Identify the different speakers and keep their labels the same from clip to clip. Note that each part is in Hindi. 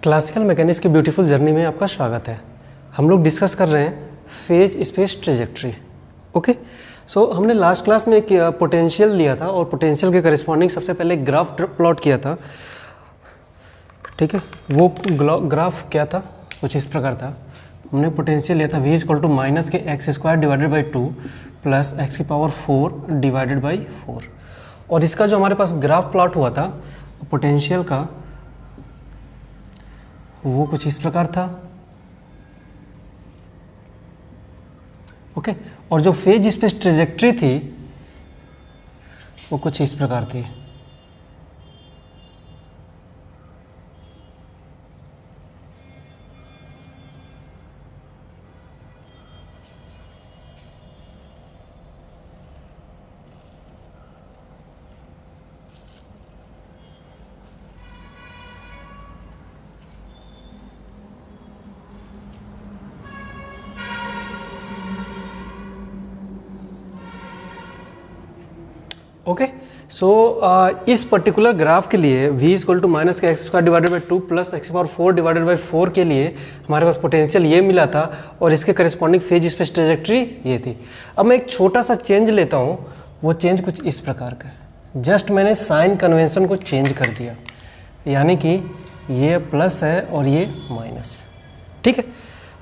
Speaker 1: क्लासिकल मैकेनिक्स की ब्यूटीफुल जर्नी में आपका स्वागत है। हम लोग डिस्कस कर रहे हैं फेज स्पेस ट्रेजेक्ट्री। ओके, सो हमने लास्ट क्लास में एक पोटेंशियल लिया था और पोटेंशियल के करस्पॉन्डिंग सबसे पहले ग्राफ प्लॉट किया था। ठीक है, वो ग्राफ क्या था, कुछ इस प्रकार था। हमने पोटेंशियल लिया था v इक्वल टू माइनस के x square divided by 2 plus x की पावर 4 डिवाइडेड बाई 4। और इसका जो हमारे पास ग्राफ प्लॉट हुआ था पोटेंशियल का, वो कुछ इस प्रकार था। ओके, और जो फेज स्पेस ट्रेजेक्ट्री थी वो कुछ इस प्रकार थी। ओके, सो इस पर्टिकुलर ग्राफ के लिए v इक्वल टू माइनस के x square divided by 2 plus x power 4 divided by 4 के लिए हमारे पास पोटेंशियल ये मिला था और इसके करस्पॉन्डिंग फेज स्पेस ट्रेजेक्ट्री ये थी। अब मैं एक छोटा सा चेंज लेता हूँ, वो चेंज कुछ इस प्रकार का है। जस्ट मैंने साइन कन्वेंशन को चेंज कर दिया, यानी कि ये प्लस है और ये माइनस। ठीक है,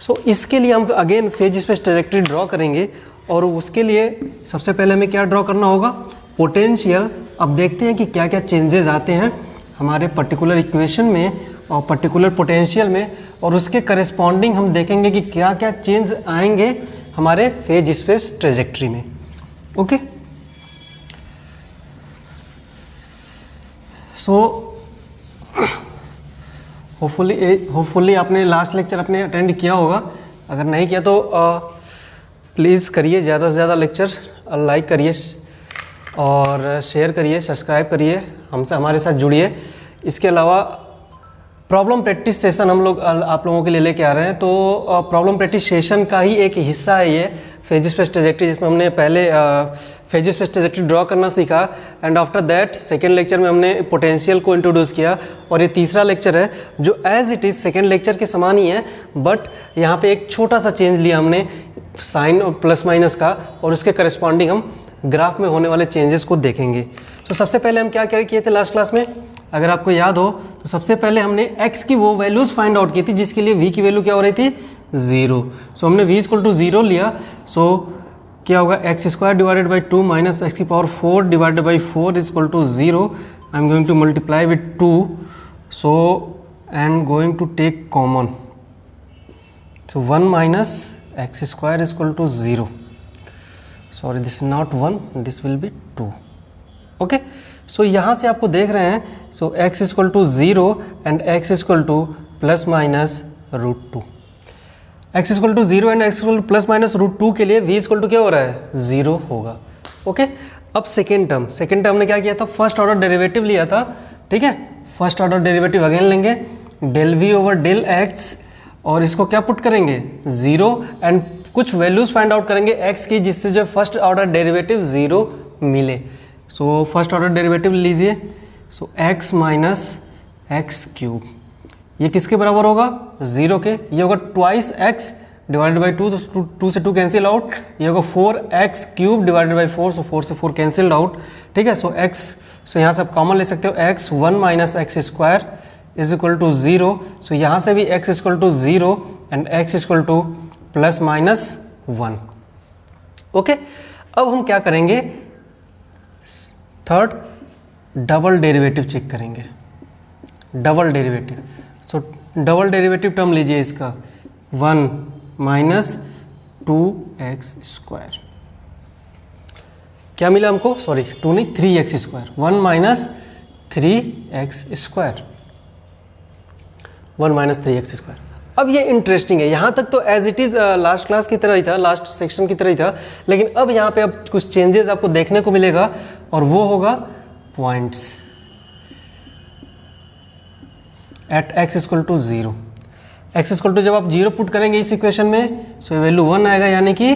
Speaker 1: सो इसके लिए हम again phase space trajectory draw करेंगे और उसके लिए सबसे पहले हमें क्या ड्रॉ करना होगा, पोटेंशियल। अब देखते हैं कि क्या क्या चेंजेस आते हैं हमारे पर्टिकुलर इक्वेशन में और पर्टिकुलर पोटेंशियल में, और उसके करस्पॉन्डिंग हम देखेंगे कि क्या क्या चेंज आएंगे हमारे फेज स्पेस ट्रेजेक्ट्री में। ओके, सो होपफुली आपने लास्ट लेक्चर अपने अटेंड किया होगा। अगर नहीं किया तो प्लीज़ करिए, ज़्यादा से ज़्यादा लेक्चर लाइक करिए और शेयर करिए, सब्सक्राइब करिए, हमसे हमारे साथ जुड़िए। इसके अलावा प्रॉब्लम प्रैक्टिस सेशन हम लोग आप लोगों के लिए लेके आ रहे हैं। तो प्रॉब्लम प्रैक्टिस सेशन का ही एक हिस्सा है ये फेज स्पेस ट्रेजेक्ट्री, जिसमें हमने पहले फेज स्पेस ट्रेजेक्ट्री ड्रॉ करना सीखा and after that second lecture में हमने पोटेंशियल को इंट्रोड्यूस किया। और ये तीसरा लेक्चर है जो as it is second lecture के समान ही है, बट यहाँ पे एक छोटा सा चेंज लिया हमने साइन और प्लस माइनस का, और उसके करस्पॉन्डिंग हम ग्राफ में होने वाले चेंजेस को देखेंगे। तो सबसे पहले हम क्या क्या किए थे लास्ट क्लास में, अगर आपको याद हो तो सबसे पहले हमने x की वो वैल्यूज़ फाइंड आउट की थी जिसके लिए v की वैल्यू क्या हो रही थी, 0। सो हमने v इक्वल टू 0 लिया। सो क्या होगा, x square divided by 2 minus x की power 4 divided by 4 is equal to 0। I am going to multiply with 2, so I am going to take common. So 1 minus x square is equal to 0। Sorry, this is not 1, this will be 2। Okay, so यहाँ से आपको देख रहे हैं, so x equal to 0 and x equal to plus minus root 2। x equal to 0 and x equal to plus minus root 2 के लिए v इक्वल टू क्या हो रहा है, 0 होगा। ओके, अब सेकेंड टर्म ने क्या किया था, फर्स्ट ऑर्डर डेरिवेटिव लिया था। ठीक है, फर्स्ट ऑर्डर डेरिवेटिव अगेन लेंगे, del v over del x, और इसको क्या पुट करेंगे, 0, एंड कुछ वैल्यूज फाइंड आउट करेंगे x की, जिससे जो फर्स्ट ऑर्डर डेरिवेटिव 0 मिले। सो फर्स्ट ऑर्डर डेरिवेटिव लीजिए, सो x माइनस एक्स क्यूब, ये किसके बराबर होगा, 0 के। ये होगा ट्वाइस x डिवाइडेड बाई 2, तो 2 से 2 कैंसिल आउट। ये होगा 4x क्यूब डिवाइडेड बाई 4, सो 4 से 4 कैंसिल्ड आउट। ठीक है, सो x, सो यहाँ से आप कॉमन ले सकते हो, x 1 minus x square is equal to 0। So यहाँ से भी x equal to 0 and x equal to plus minus 1। Okay, अब हम क्या करेंगे, थर्ड डबल डेरिवेटिव चेक करेंगे, double derivative. So double derivative term लीजिए इसका, 1 माइनस 2x स्क्वायर, क्या मिला हमको, सॉरी 2 नहीं 3x square, 1 minus 3x square, 1 minus 3x square. अब ये इंटरेस्टिंग है, यहाँ तक तो as it is last class की तरह ही था, लास्ट सेक्शन की तरह ही था, लेकिन अब यहाँ पे अब कुछ चेंजेस आपको देखने को मिलेगा, और वो होगा points at x equal to 0। x equal to जब आप 0 पुट करेंगे इस इक्वेशन में, सो वैल्यू 1 आएगा, यानी कि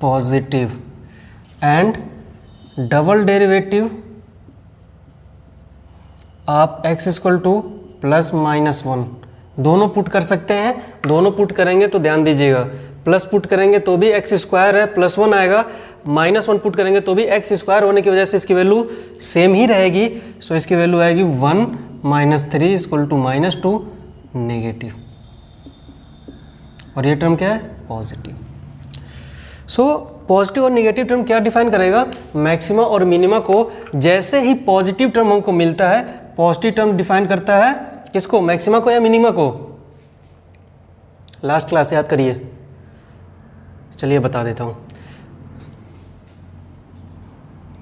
Speaker 1: पॉजिटिव, एंड डबल डेरिवेटिव आप x equal to plus minus 1 दोनों पुट कर सकते हैं, दोनों पुट करेंगे तो ध्यान दीजिएगा, प्लस पुट करेंगे तो भी एक्स स्क्वायर है, +1 आएगा, -1 पुट करेंगे तो भी एक्स स्क्वायर होने की वजह से इसकी वैल्यू सेम ही रहेगी। सो इसकी वैल्यू आएगी 1 - 3 = -2 नेगेटिव, और ये टर्म क्या है, पॉजिटिव। सो पॉजिटिव और नेगेटिव टर्म क्या डिफाइन करेगा, मैक्सिमा और मिनिमा को। जैसे ही पॉजिटिव टर्म हमको मिलता है, पॉजिटिव टर्म डिफाइन करता है किसको, मैक्सिमा को या मिनिमा को, लास्ट क्लास याद करिए। चलिए बता देता हूं,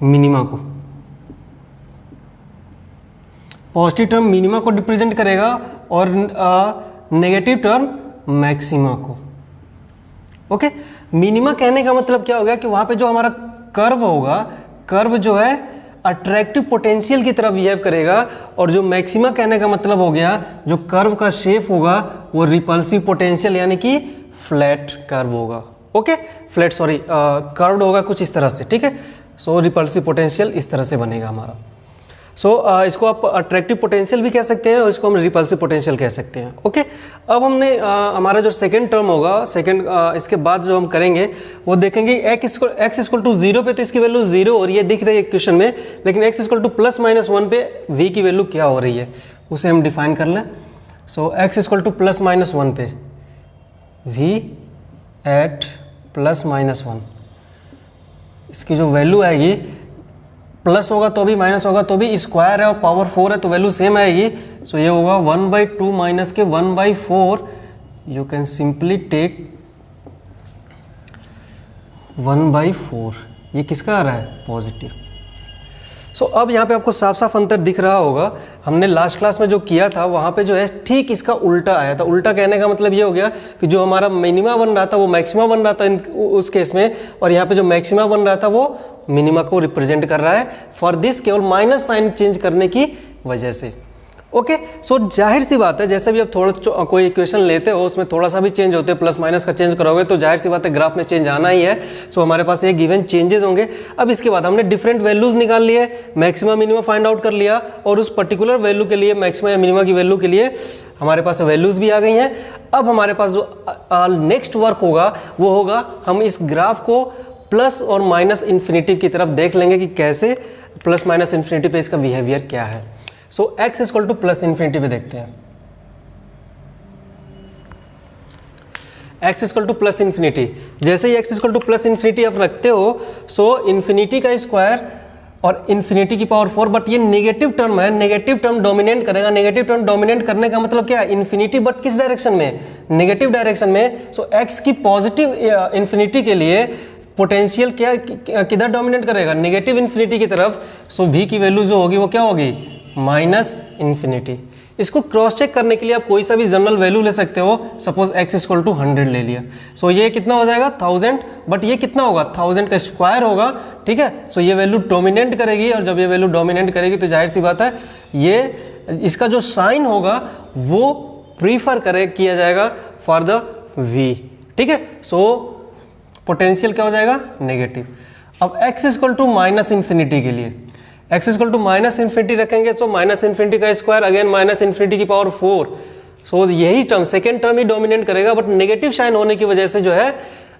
Speaker 1: मिनिमा को, पॉजिटिव टर्म मिनिमा को रिप्रेजेंट करेगा और नेगेटिव टर्म मैक्सिमा को। ओके, मिनिमा कहने का मतलब क्या हो गया कि वहां पे जो हमारा कर्व होगा, कर्व जो है अट्रैक्टिव पोटेंशियल की तरफ बिहेव करेगा, और जो मैक्सिमा कहने का मतलब हो गया जो कर्व का शेप होगा वो रिपल्सिव पोटेंशियल यानी कि फ्लैट कर्व होगा। ओके, फ्लैट सॉरी कर्व्ड होगा कुछ इस तरह से, ठीक है। सो रिपल्सिव पोटेंशियल इस तरह से बनेगा हमारा। सो इसको आप अट्रैक्टिव पोटेंशियल भी कह सकते हैं और इसको हम रिपल्सिव पोटेंशियल कह सकते हैं। ओके, अब हमने हमारा जो सेकंड टर्म होगा, इसके बाद जो हम करेंगे वो देखेंगे x = 0 पे तो इसकी वैल्यू 0 हो रही है, दिख रही है इक्वेशन में, लेकिन x = +-1 पे v की वैल्यू क्या हो रही है उसे हम डिफाइन कर लें। सो x = +-1 पे v एट +-1, इसकी जो वैल्यू आएगी, प्लस होगा तो भी माइनस होगा तो भी, स्क्वायर है और पावर 4 है तो वैल्यू सेम आएगी। सो ये होगा 1/2 माइनस के 1/4, यू कैन सिंपली टेक 1/4। ये किसका आ रहा है, पॉजिटिव। सो अब यहाँ पे आपको साफ साफ अंतर दिख रहा होगा, हमने लास्ट क्लास में जो किया था वहाँ पे जो है ठीक इसका उल्टा आया था। उल्टा कहने का मतलब ये हो गया कि जो हमारा मिनिमा बन रहा था वो मैक्सिमा बन रहा था उस केस में, और यहाँ पे जो मैक्सिमा बन रहा था वो मिनिमा को रिप्रेजेंट कर रहा है। फॉर दिस केवल माइनस साइन चेंज करने की वजह से। ओके, सो जाहिर सी बात है, जैसे भी आप थोड़ा कोई इक्वेशन लेते हो उसमें थोड़ा सा भी चेंज होते हैं, प्लस माइनस का चेंज करोगे तो जाहिर सी बात है ग्राफ में चेंज आना ही है। सो हमारे पास ये गिवन चेंजेस होंगे। अब इसके बाद हमने डिफरेंट वैल्यूज निकाल लिए, मैक्सिमा मिनिमा फाइंड आउट कर लिया, और उस पर्टिकुलर वैल्यू के लिए, मैक्सिमा या मिनिमा की वैल्यू के लिए हमारे पास वैल्यूज भी आ गई हैं। अब हमारे पास जो नेक्स्ट वर्क होगा वो होगा, हम इस ग्राफ को प्लस और माइनस इन्फिनिटी की तरफ देख लेंगे कि कैसे प्लस माइनस इन्फिनिटी पे इसका बिहेवियर क्या है। सो x = +∞ पे देखते हैं। x = +∞, जैसे ही x = +∞ आप रखते हो, सो इन्फिनिटी का स्क्वायर और इन्फिनिटी की पावर 4, बट ये नेगेटिव टर्म है, नेगेटिव टर्म डोमिनेट करेगा। नेगेटिव टर्म डोमिनेट करने का मतलब क्या है, इन्फिनिटी, बट किस डायरेक्शन में, नेगेटिव डायरेक्शन में। सो x की पॉजिटिव इन्फिनिटी के लिए पोटेंशियल क्या किधर डोमिनेट करेगा, नेगेटिव इन्फिनिटी की तरफ। सो v की वैल्यू जो होगी वो क्या होगी, -∞। इसको क्रॉस चेक करने के लिए आप कोई सा भी जनरल वैल्यू ले सकते हो। सपोज x = 100 ले लिया, सो ये कितना हो जाएगा 1000, बट ये कितना होगा 1000 का स्क्वायर होगा, ठीक है। सो ये वैल्यू डोमिनेट करेगी, और जब ये वैल्यू डोमिनेट करेगी तो जाहिर सी बात है ये इसका जो साइन होगा वो प्रीफर किया जाएगा फॉर द v, ठीक है। सो पोटेंशियल क्या हो जाएगा, नेगेटिव। अब x = -∞ के लिए x = -∞ रखेंगे, तो -∞ का स्क्वायर अगेन -∞ की पावर 4। सो यही टर्म, सेकेंड टर्म ही डोमिनेट करेगा, बट नेगेटिव साइन होने की वजह से जो है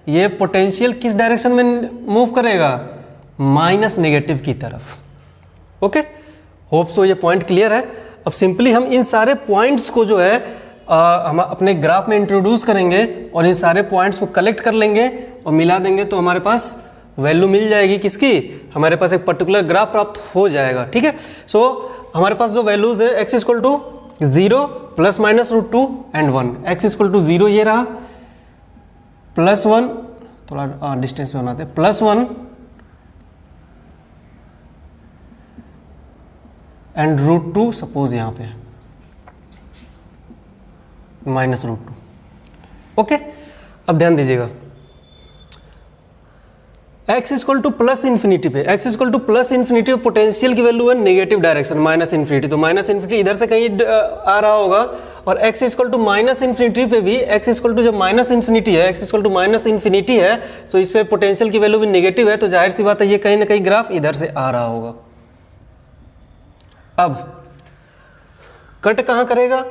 Speaker 1: ये पोटेंशियल किस डायरेक्शन में मूव करेगा, माइनस नेगेटिव की तरफ। ओके, होप सो ये पॉइंट क्लियर है। अब सिंपली हम इन सारे पॉइंट्स को जो है हम अपने ग्राफ में इंट्रोड्यूस करेंगे, और इन सारे पॉइंट्स को कलेक्ट कर लेंगे और मिला देंगे, तो हमारे पास वैल्यू मिल जाएगी किसकी, हमारे पास एक पर्टिकुलर ग्राफ प्राप्त हो जाएगा, ठीक है। सो हमारे पास जो वैल्यूज है x = 0 ±√2 एंड 1। x = 0 ये रहा, +1, थोड़ा डिस्टेंस में बनाते हैं, +1 एंड √2, सपोज यहाँ पे -√2। ओके, अब ध्यान दीजिएगा, x = +∞ पे, x = +∞ पोटेंशियल की वैल्यू है नेगेटिव डायरेक्शन, -∞, तो -∞ इधर से कहीं आ रहा होगा, और x = -∞ पे भी, x = जब -∞ है, x = -∞ है, तो इस पे पोटेंशियल की वैल्यू भी नेगेटिव है, तो जाहिर सी बात है ये कहीं ना कहीं ग्राफ इधर से आ रहा होगा। अब कट कहाँ करेगा,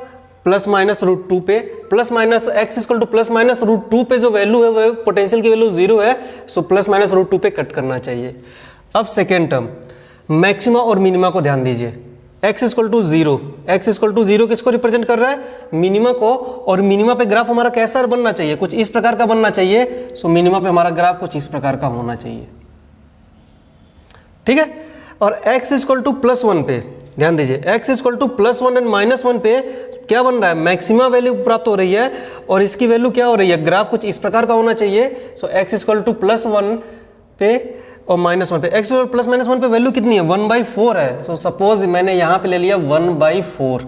Speaker 1: प्लस माइनस रूट टू पे, plus minus x equal to plus minus root two पे जो वैल्यू है वो पोटेंशियल की वैल्यू 0 है, so plus minus root two पे कट करना चाहिए। अब सेकेंड टर्म मैक्सिमा और मिनिमा को ध्यान दीजिए, x equal to 0, x equal to 0 किसको रिप्रेजेंट कर रहा है, मिनिमा को, और मिनिमा पे ग्राफ हमारा कैसा बनना चाहिए, कुछ इस प्रकार का बनना चाहिए। सो मिनिमा पे हमारा ग्राफ कुछ इस प्रकार का होना चाहिए, ठीक है। और x इक्वल टू प्लस 1 पे ध्यान दीजिए, x equal to plus 1 and minus 1 पे क्या बन रहा है, मैक्सिमा वैल्यू प्राप्त हो रही है, और इसकी वैल्यू क्या हो रही है, ग्राफ कुछ इस प्रकार का होना चाहिए। सो x इक्वल टू प्लस 1 पे और माइनस 1 पे, x इक्वल प्लस माइनस 1 पे वैल्यू कितनी है, 1/4 है। सो सपोज मैंने यहाँ पे ले लिया 1/4,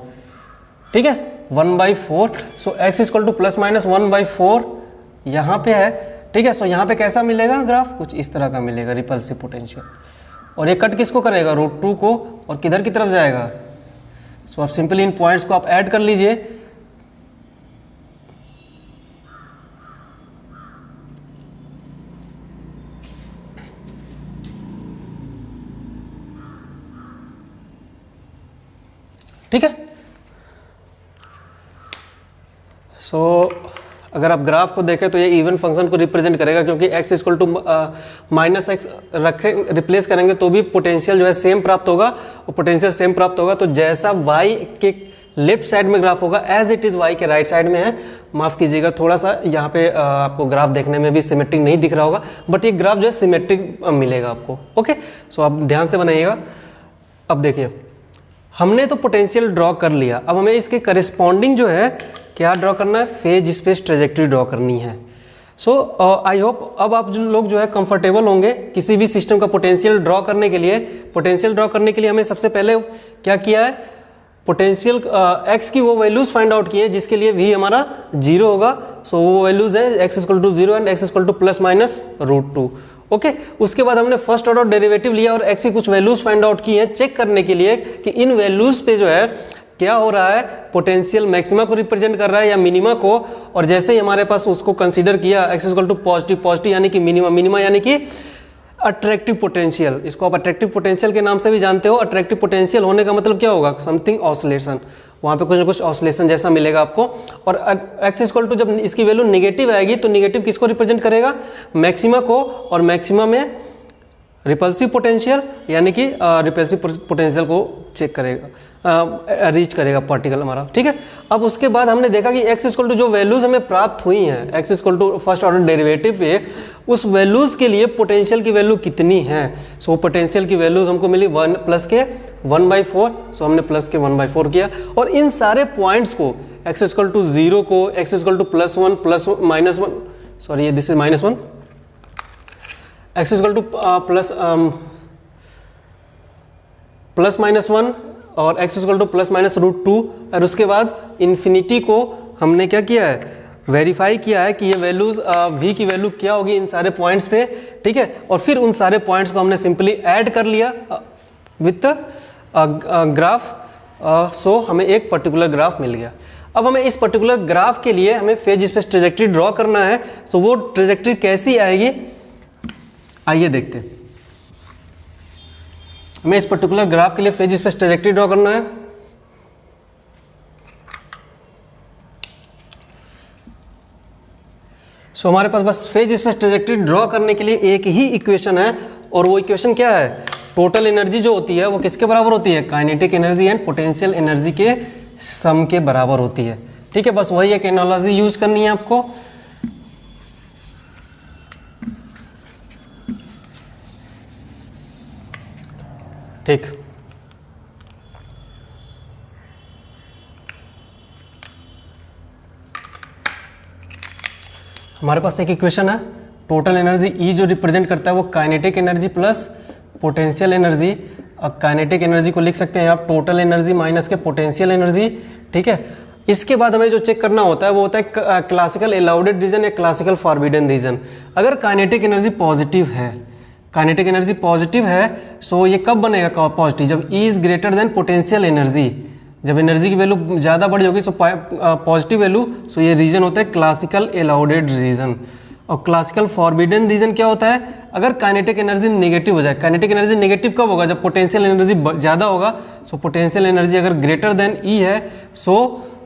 Speaker 1: ठीक है, 1/4। सो x equal to plus minus 1/4 यहाँ पे है, ठीक है। सो यहाँ पे कैसा मिलेगा ग्राफ, कुछ इस तरह का मिलेगा रिपल्सिव पोटेंशियल, और ये कट किसको करेगा, रूट टू को, और किधर की तरफ जाएगा। सो आप सिंपली इन पॉइंट्स को आप ऐड कर लीजिए, ठीक है। सो अगर आप ग्राफ को देखें तो ये इवन फंक्शन को रिप्रेजेंट करेगा, क्योंकि x equal to minus x रखें, रिप्लेस करेंगे तो भी पोटेंशियल जो है सेम प्राप्त होगा, और पोटेंशियल सेम प्राप्त होगा तो जैसा y के लेफ्ट साइड में ग्राफ होगा एज इट इज़ y के राइट साइड में है। माफ़ कीजिएगा, थोड़ा सा यहाँ पे आपको ग्राफ देखने में भी सिमेट्रिक नहीं दिख रहा होगा, बट ये ग्राफ जो है सिमेट्रिक मिलेगा आपको, ओके। सो आप ध्यान से बनाइएगा। अब देखिए, हमने तो पोटेंशियल ड्रॉ कर लिया, अब हमें इसके करिस्पॉन्डिंग जो है क्या ड्रॉ करना है, फेज स्पेस ट्रेजेक्ट्री ड्रॉ करनी है। सो आई होप अब आप जो लोग जो है कंफर्टेबल होंगे किसी भी सिस्टम का पोटेंशियल ड्रॉ करने के लिए। पोटेंशियल ड्रॉ करने के लिए हमें सबसे पहले क्या किया है, पोटेंशियल x की वो वैल्यूज फाइंड आउट किए जिसके लिए v हमारा 0 होगा। सो वो वैल्यूज है x equal to 0 and x equal to plus minus root 2, okay. उसके बाद हमने फर्स्ट ऑर्डर डेरिवेटिव लिया और x की कुछ वैल्यूज फाइंड आउट की हैं चेक करने के लिए कि इन वैल्यूज पे जो है क्या हो रहा है, पोटेंशियल मैक्सिमा को रिप्रेजेंट कर रहा है या मिनिमा को। और जैसे ही हमारे पास उसको कंसीडर किया x equal to positive, positive यानी कि मिनिमा, मिनिमा यानी कि अट्रैक्टिव पोटेंशियल, इसको आप अट्रैक्टिव पोटेंशियल के नाम से भी जानते हो। अट्रैक्टिव पोटेंशियल होने का मतलब क्या होगा, समथिंग ऑसिलेशन, वहाँ पे कुछ ना कुछ ऑसिलेशन जैसा मिलेगा आपको। और x इक्वल टू जब इसकी वैल्यू निगेटिव आएगी तो निगेटिव किसको रिप्रेजेंट करेगा, मैक्सिमा को, और मैक्सिमा में रिपल्सिव पोटेंशियल यानी कि रिपल्सिव पोटेंशियल को चेक करेगा, रीच करेगा पार्टिकल हमारा, ठीक है। अब उसके बाद हमने देखा कि x इक्वल टू जो वैल्यूज हमें प्राप्त हुई हैं, x equal to first order derivative पे, उस वैल्यूज के लिए पोटेंशियल की वैल्यू कितनी है। सो पोटेंशियल की वैल्यूज हमको मिली 1 प्लस के 1/4, सो हमने प्लस के 1/4 किया। और इन सारे पॉइंट्स को x इक्वल टू 0 को x equal to plus 1 plus minus 1, sorry ये this is minus 1, x equal to plus minus 1 और x equal to plus minus root 2, और उसके बाद इन्फिनिटी को हमने क्या किया है, वेरीफाई किया है कि ये वैल्यूज v की वैल्यू क्या होगी इन सारे पॉइंट्स पे, ठीक है। और फिर उन सारे पॉइंट्स को हमने सिंपली ऐड कर लिया विथ ग्राफ, सो हमें एक पर्टिकुलर ग्राफ मिल गया। अब हमें इस पर्टिकुलर ग्राफ के लिए हमें फेज स्पेस ट्रेजेक्ट्री ड्रॉ करना है। सो वो ट्रेजेक्ट्री कैसी आएगी, आइए देखते हैं। हमें इस पर्टिकुलर ग्राफ के लिए फेज स्पेस ट्रेजेक्ट्री ड्रॉ करना है। सो हमारे पास burst phase space trajectory draw करने के लिए एक ही इक्वेशन है, और वो इक्वेशन क्या है, टोटल एनर्जी जो होती है वो किसके बराबर होती है, kinetic energy and potential energy के सम के बराबर होती है, ठीक है। बस वही एक एनालॉजी यूज करनी है आपको। ठीक, हमारे पास एक इक्वेशन है, टोटल एनर्जी E जो रिप्रेजेंट करता है वो kinetic energy plus potential energy. अब काइनेटिक एनर्जी को लिख सकते हैं आप टोटल एनर्जी माइनस के पोटेंशियल एनर्जी, ठीक है। इसके बाद हमें जो चेक करना होता है वो होता है क्लासिकल अलाउडेड रीजन या क्लासिकल फॉरबिडन रीजन। अगर काइनेटिक एनर्जी पॉजिटिव है, काइनेटिक एनर्जी पॉजिटिव है, सो ये कब बनेगा पॉजिटिव, जब E is greater than potential energy, जब एनर्जी की वैल्यू ज़्यादा बड़ी होगी सो पॉजिटिव वैल्यू, सो ये रीजन होता है क्लासिकल अलाउडेड रीजन। और क्लासिकल फॉरबिडन रीजन क्या होता है, अगर काइनेटिक एनर्जी नेगेटिव हो जाए। काइनेटिक एनर्जी नेगेटिव कब होगा, जब पोटेंशियल एनर्जी ज़्यादा होगा। सो पोटेंशियल एनर्जी अगर ग्रेटर देन E है, सो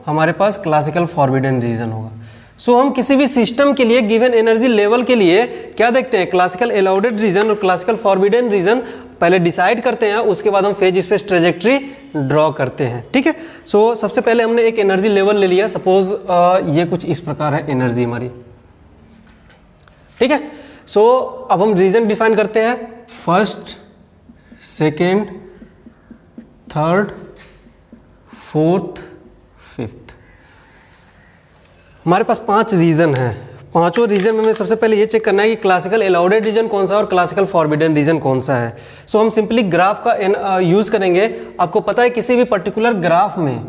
Speaker 1: हमारे पास क्लासिकल फॉरबिडन रीजन होगा। सो हम किसी भी सिस्टम के लिए गिवन एनर्जी लेवल के लिए क्या देखते हैं, क्लासिकल अलाउडेड रीजन और क्लासिकल फॉरबिडन रीजन पहले डिसाइड करते हैं, उसके बाद हम फेज स्पेस ट्रेजेक्ट्री ड्रॉ करते हैं। ठीक है, सो सबसे पहले हमने एक एनर्जी लेवल ले लिया, सपोज ये कुछ इस प्रकार है एनर्जी हमारी। ठीक है, सो अब हम रीजन डिफाइन करते हैं, first, second, third, fourth, fifth. हमारे पास 5 रीजन हैं। पांचों रीजन में सबसे पहले ये चेक करना है कि क्लासिकल अलाउडेड रीजन कौन सा है और क्लासिकल फॉरबिडन रीजन कौन सा है। सो हम सिंपली ग्राफ का यूज़ करेंगे। आपको पता है किसी भी पर्टिकुलर ग्राफ में,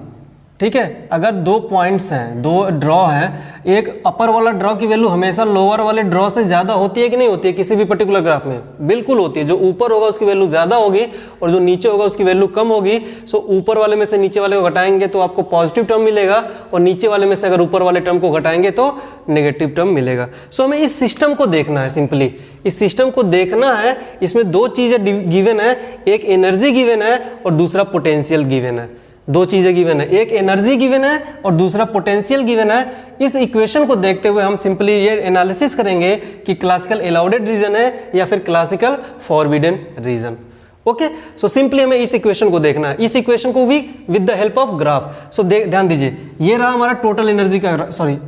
Speaker 1: ठीक है, अगर 2 पॉइंट्स हैं, 2 ड्रॉ हैं, एक अपर वाला ड्रॉ की वैल्यू हमेशा लोअर वाले ड्रॉ से ज़्यादा होती है कि नहीं होती है किसी भी पर्टिकुलर ग्राफ में? बिल्कुल होती है। जो ऊपर होगा उसकी वैल्यू ज़्यादा होगी और जो नीचे होगा उसकी वैल्यू कम होगी। सो ऊपर वाले में से नीचे वाले को घटाएंगे तो आपको पॉजिटिव टर्म मिलेगा और नीचे वाले में से अगर ऊपर वाले टर्म को घटाएंगे तो नेगेटिव टर्म मिलेगा। सो हमें इस सिस्टम को देखना है, सिंपली इस सिस्टम को देखना है। इसमें 2 चीज़ें गिवन है, एक एनर्जी गिवन है और दूसरा पोटेंशियल गिवन है। 2 चीजें गिवन है, एक एनर्जी गिवन है और दूसरा पोटेंशियल गिवन है। इस इक्वेशन को देखते हुए हम सिंपली ये एनालिसिस करेंगे कि क्लासिकल अलाउडेड रीजन है या फिर classical forbidden region. Okay, so simply हमें इस इक्वेशन को देखना है, इस इक्वेशन को भी with the help of graph. So ध्यान दीजिए, ये रहा हमारा टोटल एनर्जी का,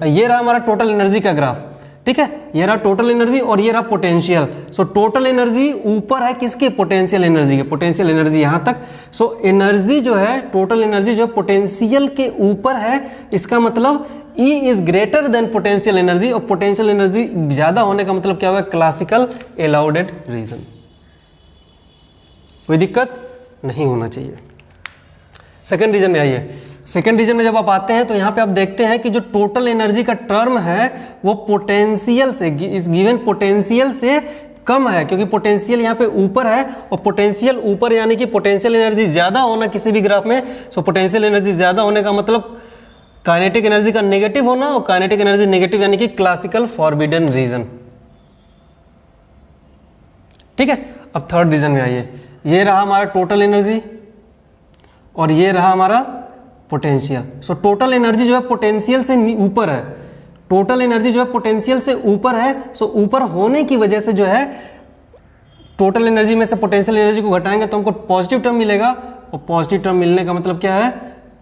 Speaker 1: ये रहा हमारा टोटल एनर्जी का ग्राफ। ठीक है, ये रहा टोटल एनर्जी और ये रहा पोटेंशियल। सो टोटल एनर्जी ऊपर है किसके, पोटेंशियल एनर्जी के, पोटेंशियल एनर्जी यहां तक। सो एनर्जी जो है, टोटल एनर्जी जो है पोटेंशियल के ऊपर है, इसका मतलब E is greater than potential energy, और पोटेंशियल एनर्जी ज्यादा होने का मतलब क्या होगा, क्लासिकल अलाउडेड रीजन। कोई दिक्कत नहीं होना चाहिए। सेकेंड रीजन में आइए। सेकेंड रीजन में जब आप आते हैं तो यहाँ पे आप देखते हैं कि जो टोटल एनर्जी का टर्म है वो पोटेंशियल से, इस गिवन पोटेंशियल से कम है, क्योंकि पोटेंशियल यहाँ पे ऊपर है और पोटेंशियल ऊपर यानी कि पोटेंशियल एनर्जी ज़्यादा होना किसी भी ग्राफ में। सो पोटेंशियल एनर्जी ज़्यादा होने का मतलब काइनेटिक एनर्जी का नेगेटिव होना, और काइनेटिक एनर्जी नेगेटिव यानी कि क्लासिकल फॉरबिडन रीजन। ठीक है, अब थर्ड रीजन में आइए। ये रहा हमारा टोटल एनर्जी और ये रहा हमारा पोटेंशियल। सो टोटल एनर्जी जो है पोटेंशियल से ऊपर है, टोटल एनर्जी जो है पोटेंशियल से ऊपर है। सो ऊपर होने की वजह से जो है टोटल एनर्जी में से पोटेंशियल एनर्जी को घटाएंगे तो हमको पॉजिटिव टर्म मिलेगा, और पॉजिटिव टर्म मिलने का मतलब क्या है,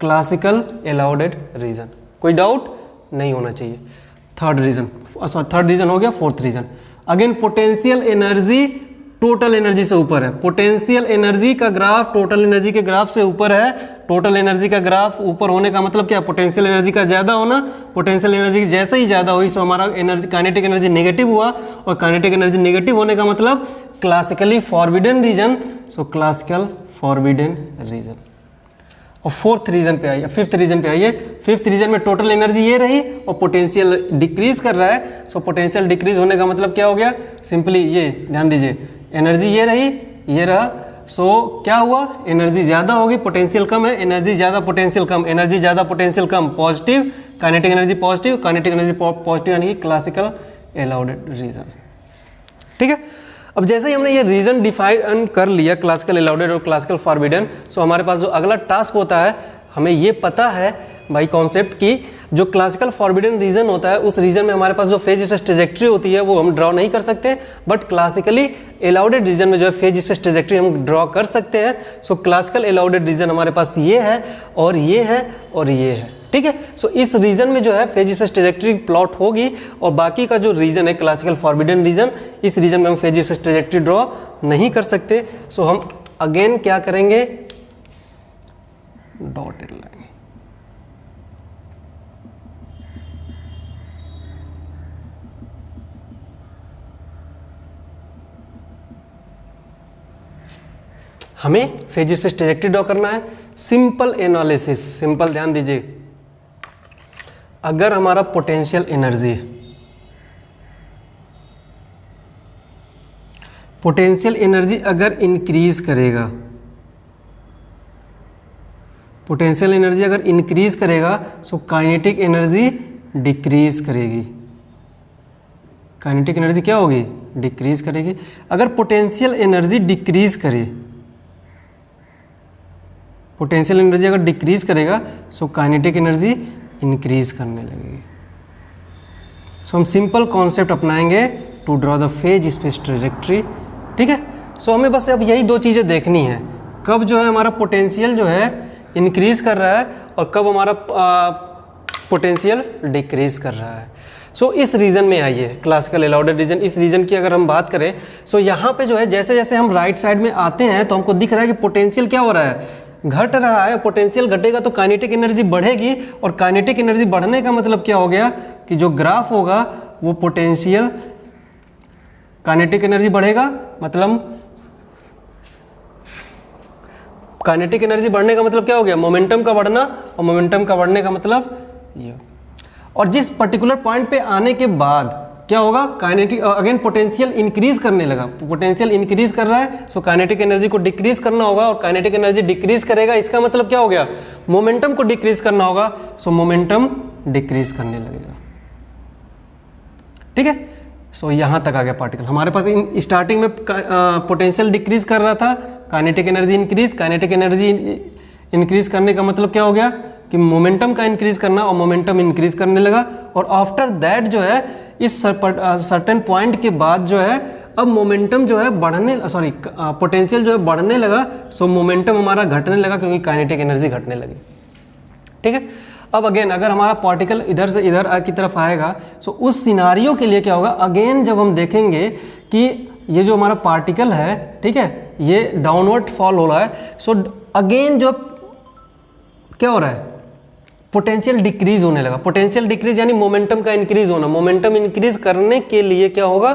Speaker 1: क्लासिकल अलाउडेड रीजन। कोई डाउट नहीं होना चाहिए। Third region, sorry third region हो गया। Fourth region, again potential energy total energy से ऊपर है। पोटेंशियल एनर्जी का ग्राफ टोटल एनर्जी के ग्राफ से ऊपर है। टोटल एनर्जी का ग्राफ ऊपर होने का मतलब क्या, पोटेंशियल एनर्जी का ज्यादा होना। पोटेंशियल एनर्जी जैसे ही ज्यादा हुई सो हमारा एनर्जी, काइनेटिक एनर्जी नेगेटिव हुआ, और काइनेटिक एनर्जी नेगेटिव होने का मतलब classically forbidden region. So classical forbidden region. और फोर्थ रीजन पे आइए, फिफ्थ रीजन पे आइए। फिफ्थ रीजन में टोटल एनर्जी ये रही और पोटेंशियल डिक्रीज कर रहा है। सो पोटेंशियल डिक्रीज होने का मतलब क्या हो गया, सिंपली ये ध्यान दीजिए, एनर्जी ये रही, ये रहा। सो क्या हुआ, एनर्जी ज़्यादा होगी, पोटेंशियल कम है, एनर्जी ज़्यादा पोटेंशियल कम, एनर्जी ज़्यादा पोटेंशियल कम, positive, kinetic energy positive, kinetic energy positive यानी कि क्लासिकल अलाउडेड रीजन। ठीक है, अब जैसे ही हमने ये रीजन डिफाइन कर लिया, क्लासिकल अलाउडेड और क्लासिकल फॉरबिडन, सो हमारे पास जो अगला टास्क होता है, हमें ये पता है बाई कॉन्सेप्ट की जो क्लासिकल फॉरबिडन रीजन होता है उस रीजन में हमारे पास जो फेज स्पेस ट्रेजेक्ट्री होती है वो हम ड्रॉ नहीं कर सकते, बट क्लासिकली अलाउडेड रीजन में जो है फेज स्पेस ट्रेजेक्ट्री हम ड्रॉ कर सकते हैं। सो क्लासिकल अलाउडेड रीजन हमारे पास ये है और ये है और ये है। ठीक है, सो इस रीजन में जो है फेज स्पेस ट्रेजेक्ट्री प्लॉट होगी, और बाकी का जो रीजन है क्लासिकल फॉरबिडन रीजन, इस रीजन में हम फेज स्पेस ट्रेजेक्ट्री ड्रॉ नहीं कर सकते। सो हम अगेन क्या करेंगे, डॉटेड लाइन। हमें फेज स्पेस ट्रेजेक्ट्री ड्रॉ करना है। सिंपल एनालिसिस, सिंपल ध्यान दीजिए, अगर हमारा पोटेंशियल एनर्जी, पोटेंशियल एनर्जी अगर इंक्रीज करेगा, पोटेंशियल एनर्जी अगर इंक्रीज करेगा सो काइनेटिक एनर्जी डिक्रीज करेगी। काइनेटिक एनर्जी क्या होगी, डिक्रीज करेगी। अगर पोटेंशियल एनर्जी डिक्रीज करे, पोटेंशियल एनर्जी अगर डिक्रीज करेगा सो काइनेटिक एनर्जी इंक्रीज करने लगेगी। सो हम सिंपल कॉन्सेप्ट अपनाएंगे to draw the phase space trajectory. ठीक है, सो हमें बस अब यही दो चीज़ें देखनी है, कब जो है हमारा पोटेंशियल जो है इंक्रीज कर रहा है और कब हमारा पोटेंशियल डिक्रीज कर रहा है। सो इस रीजन में आइए, क्लासिकल एलाउडेड रीजन, इस रीजन की अगर हम बात करें सो यहाँ पे जो है जैसे जैसे हम राइट साइड में आते हैं तो हमको दिख रहा है कि पोटेंशियल क्या हो रहा है, घट रहा है। पोटेंशियल घटेगा तो काइनेटिक एनर्जी बढ़ेगी, और काइनेटिक एनर्जी बढ़ने का मतलब क्या हो गया कि जो ग्राफ होगा वो पोटेंशियल, काइनेटिक एनर्जी बढ़ेगा मतलब काइनेटिक एनर्जी बढ़ने का मतलब क्या हो गया, मोमेंटम का बढ़ना, और मोमेंटम का बढ़ने का मतलब ये। और जिस पर्टिकुलर पॉइंट पे आने के बाद क्या होगा, काइनेटिक अगेन पोटेंशियल इंक्रीज करने लगा, पोटेंशियल इंक्रीज कर रहा है, सो काइनेटिक एनर्जी को डिक्रीज करना होगा, और काइनेटिक एनर्जी डिक्रीज करेगा, इसका मतलब क्या हो गया, मोमेंटम को डिक्रीज करना होगा, सो मोमेंटम डिक्रीज करने लगेगा। ठीक है, सो यहाँ तक आ गया पार्टिकल। हमारे पास स्टार्टिंग में पोटेंशियल डिक्रीज कर रहा था, kinetic energy increase, kinetic energy increase करने का मतलब क्या हो गया कि मोमेंटम का इंक्रीज करना, और मोमेंटम इंक्रीज करने लगा, और आफ्टर दैट जो है इस सर्टेन पॉइंट के बाद जो है अब मोमेंटम जो है बढ़ने, सॉरी पोटेंशियल जो है बढ़ने लगा, सो मोमेंटम हमारा घटने लगा क्योंकि काइनेटिक एनर्जी घटने लगी। ठीक है, अब अगेन अगर हमारा पार्टिकल इधर से इधर की तरफ आएगा सो उस सिनारियो के लिए क्या होगा, अगेन जब हम देखेंगे कि ये जो हमारा पार्टिकल है, ठीक है, ये डाउनवर्ड फॉल हो रहा है, सो अगेन जो क्या हो रहा है, पोटेंशियल डिक्रीज होने लगा। पोटेंशियल डिक्रीज यानी मोमेंटम का इंक्रीज होना। मोमेंटम इंक्रीज करने के लिए क्या होगा,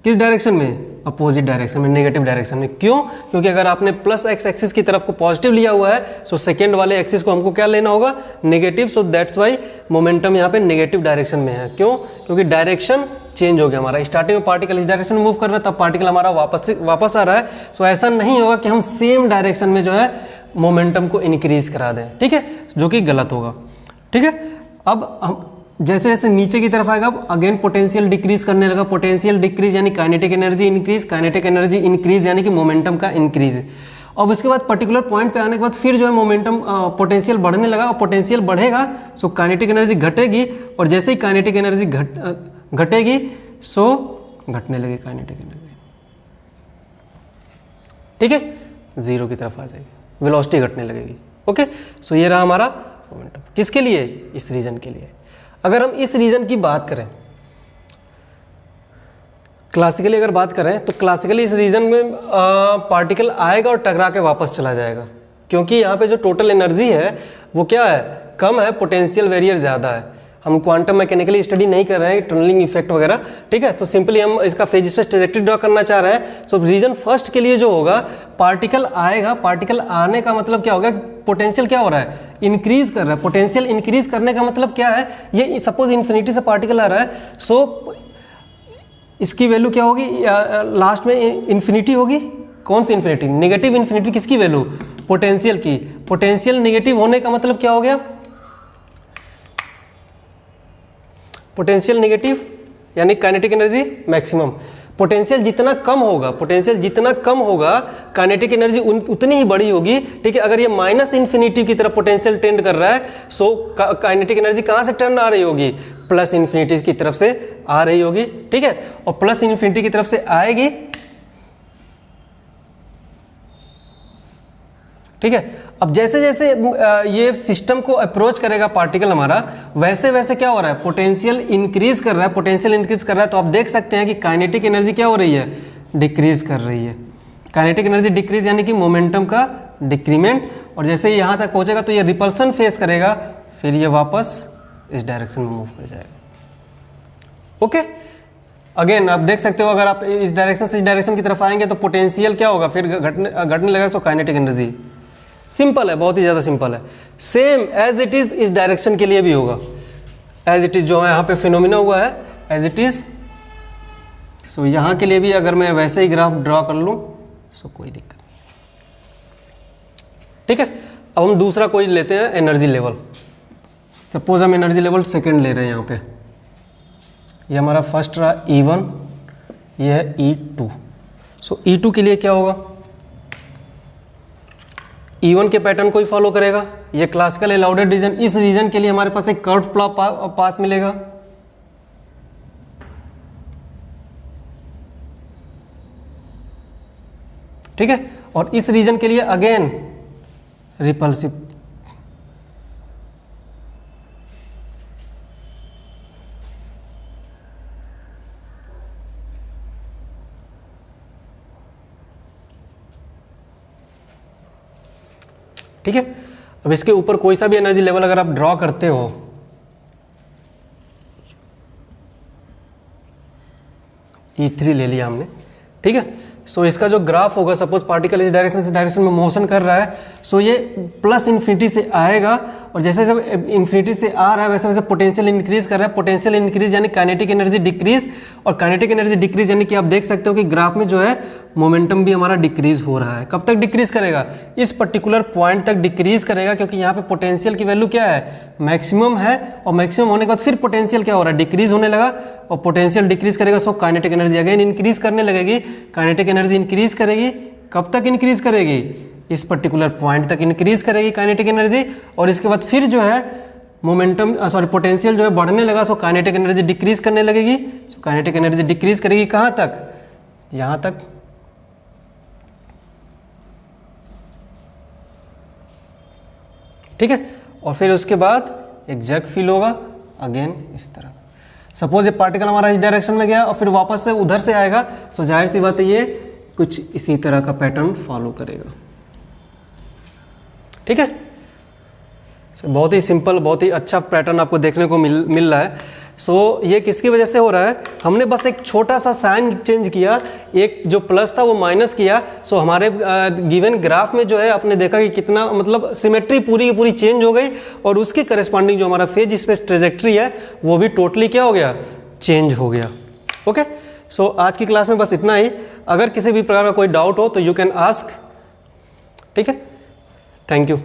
Speaker 1: किस डायरेक्शन में, अपोजिट डायरेक्शन में, नेगेटिव डायरेक्शन में। क्यों, क्योंकि अगर आपने प्लस एक्स एक्सिस की तरफ को पॉजिटिव लिया हुआ है सो सेकेंड वाले एक्सिस को हमको क्या लेना होगा, negative. So that's why momentum यहाँ पे नेगेटिव डायरेक्शन में है। क्यों, क्योंकि डायरेक्शन चेंज हो गया हमारा। स्टार्टिंग में पार्टिकल इस डायरेक्शन में मूव कर रहा है, तब पार्टिकल हमारा वापस आ रहा है। सो ऐसा नहीं होगा कि हम सेम डायरेक्शन में जो है मोमेंटम को इंक्रीज करा दें, ठीक है, जो कि गलत होगा। ठीक है, अब हम जैसे जैसे नीचे की तरफ आएगा अगेन पोटेंशियल डिक्रीज करने लगा। पोटेंशियल डिक्रीज यानी kinetic energy increase, kinetic energy increase यानी कि मोमेंटम का इंक्रीज। अब उसके बाद पर्टिकुलर पॉइंट पे आने के बाद फिर जो है मोमेंटम पोटेंशियल बढ़ने लगा, और पोटेंशियल बढ़ेगा सो काइनेटिक एनर्जी घटेगी, और जैसे ही काइनेटिक एनर्जी घटेगी सो घटने लगी काइनेटिक एनर्जी। ठीक है, जीरो की तरफ आ जाएगी, वेलोसिटी घटने लगेगी। ओके, सो ये रहा हमारा मोमेंटम। किसके लिए, इस रीजन के लिए। अगर हम इस रीजन की बात करें, क्लासिकली अगर बात करें तो क्लासिकली इस रीजन में पार्टिकल आएगा और टकरा के वापस चला जाएगा, क्योंकि यहाँ पे जो टोटल एनर्जी है वो क्या है, कम है, पोटेंशियल वेरियर ज़्यादा है। हम क्वांटम मैकेनिकली स्टडी नहीं कर रहे हैं, टनलिंग इफेक्ट वगैरह, ठीक है, तो सिंपली हम इसका फेज स्पेस ट्रैजेक्टरी ड्रॉ करना चाह रहे हैं। सो रीजन फर्स्ट के लिए जो होगा, पार्टिकल आएगा, पार्टिकल आने का मतलब क्या होगा, पोटेंशियल क्या हो रहा है, इंक्रीज कर रहा है। पोटेंशियल इंक्रीज करने का मतलब क्या है, ये सपोज इन्फिनिटी से पार्टिकल आ रहा है, सो इसकी वैल्यू क्या होगी, लास्ट में इन्फिनिटी होगी। कौन सी इन्फिनिटी, नेगेटिव इन्फिनिटी। किसकी वैल्यू, पोटेंशियल की। पोटेंशियल नेगेटिव होने का मतलब क्या हो गया, पोटेंशियल नेगेटिव यानी काइनेटिक एनर्जी मैक्सिमम। पोटेंशियल जितना कम होगा, पोटेंशियल जितना कम होगा, काइनेटिक एनर्जी उतनी ही बड़ी होगी। ठीक है, अगर ये माइनस इन्फिनिटी की तरफ पोटेंशियल टेंड कर रहा है सो काइनेटिक एनर्जी कहाँ से टर्न आ रही होगी, प्लस इन्फिनिटी की तरफ से आ रही होगी। ठीक है, और प्लस इन्फिनिटी की तरफ से आएगी। ठीक है, अब जैसे जैसे ये सिस्टम को अप्रोच करेगा पार्टिकल हमारा, वैसे वैसे क्या हो रहा है, पोटेंशियल इंक्रीज कर रहा है, पोटेंशियल इंक्रीज कर रहा है। तो आप देख सकते हैं कि काइनेटिक एनर्जी क्या हो रही है, डिक्रीज कर रही है। काइनेटिक एनर्जी डिक्रीज यानी कि मोमेंटम का डिक्रीमेंट, और जैसे ही यहाँ तक पहुँचेगा तो ये रिपल्सन फेस करेगा, फिर ये वापस इस डायरेक्शन में मूव कर जाएगा। ओके, अगेन आप देख सकते हो, अगर आप इस डायरेक्शन से इस डायरेक्शन की तरफ आएंगे तो पोटेंशियल क्या होगा, फिर घटने लगेगा। सो काइनेटिक एनर्जी सिंपल है, बहुत ही ज़्यादा सिंपल है। सेम एज इट इज़ इस डायरेक्शन के लिए भी होगा, एज इट इज़ जो है यहाँ पे फिनोमिना हुआ है एज इट इज़। सो यहाँ के लिए भी अगर मैं वैसे ही ग्राफ ड्रॉ कर लूँ सो कोई दिक्कत नहीं। ठीक है, अब हम दूसरा कोई लेते हैं, एनर्जी लेवल। सपोज हम एनर्जी लेवल सेकेंड ले रहे हैं। यहाँ पे ये हमारा फर्स्ट रहा E1, ये है E2। सो E2 के लिए क्या होगा, E1 के पैटर्न को ही फॉलो करेगा। ये क्लासिकल अलाउडेड रीजन, इस रीजन के लिए हमारे पास एक कर्व पाथ मिलेगा। ठीक है, और इस रीजन के लिए अगेन रिपल्सिव। ठीक है, अब इसके ऊपर कोई सा भी एनर्जी लेवल अगर आप ड्रॉ करते हो, E3 ले लिया हमने। ठीक है, सो इसका जो ग्राफ होगा, सपोज पार्टिकल इस डायरेक्शन से डायरेक्शन में मोशन कर रहा है, सो ये प्लस इन्फिनिटी से आएगा, और जैसे जब इन्फिनिटी से आ रहा है वैसे वैसे पोटेंशियल इंक्रीज कर रहा है। पोटेंशियल इंक्रीज यानी काइनेटिक एनर्जी डिक्रीज, और काइनेटिक एनर्जी डिक्रीज यानी कि आप देख सकते हो कि ग्राफ में जो है मोमेंटम भी हमारा डिक्रीज हो रहा है। कब तक डिक्रीज करेगा? इस पर्टिकुलर पॉइंट तक डिक्रीज करेगा, क्योंकि यहाँ पे पोटेंशियल की वैल्यू क्या है? मैक्सिमम है, और मैक्सिमम होने के बाद फिर पोटेंशियल क्या हो रहा है? डिक्रीज होने लगा, और पोटेंशियल डिक्रीज करेगा, so kinetic energy again increase करने लगेगी। काइनेटिक एनर्जी इंक्रीज करेगी, कब तक इंक्रीज करेगी? इस पर्टिकुलर पॉइंट तक इंक्रीज करेगी काइनेटिक एनर्जी, और इसके बाद फिर जो है मोमेंटम पोटेंशियल जो है बढ़ने लगा, सो काइनेटिक एनर्जी डिक्रीज करने लगेगी। सो काइनेटिक एनर्जी डिक्रीज करेगी कहाँ तक? यहाँ तक। ठीक है, और फिर उसके बाद एक जग फील होगा अगेन इस तरह। सपोज ये पार्टिकल हमारा इस डायरेक्शन में गया और फिर वापस से उधर से आएगा, सो जाहिर सी बात है ये कुछ इसी तरह का पैटर्न फॉलो करेगा। ठीक है, बहुत ही सिंपल, बहुत ही अच्छा पैटर्न आपको देखने को मिल रहा है। सो ये किसकी वजह से हो रहा है? हमने बस एक छोटा सा साइन चेंज किया, एक जो प्लस था वो माइनस किया। सो हमारे गिवन ग्राफ में जो है आपने देखा कि कितना मतलब सिमेट्री पूरी की पूरी चेंज हो गई, और उसके करस्पॉन्डिंग जो हमारा फेज स्पेस ट्रेजेक्ट्री है वो भी टोटली क्या हो गया? चेंज हो गया। ओके, सो आज की क्लास में बस इतना ही। अगर किसी भी प्रकार का कोई डाउट हो तो यू कैन आस्क। ठीक है, थैंक यू।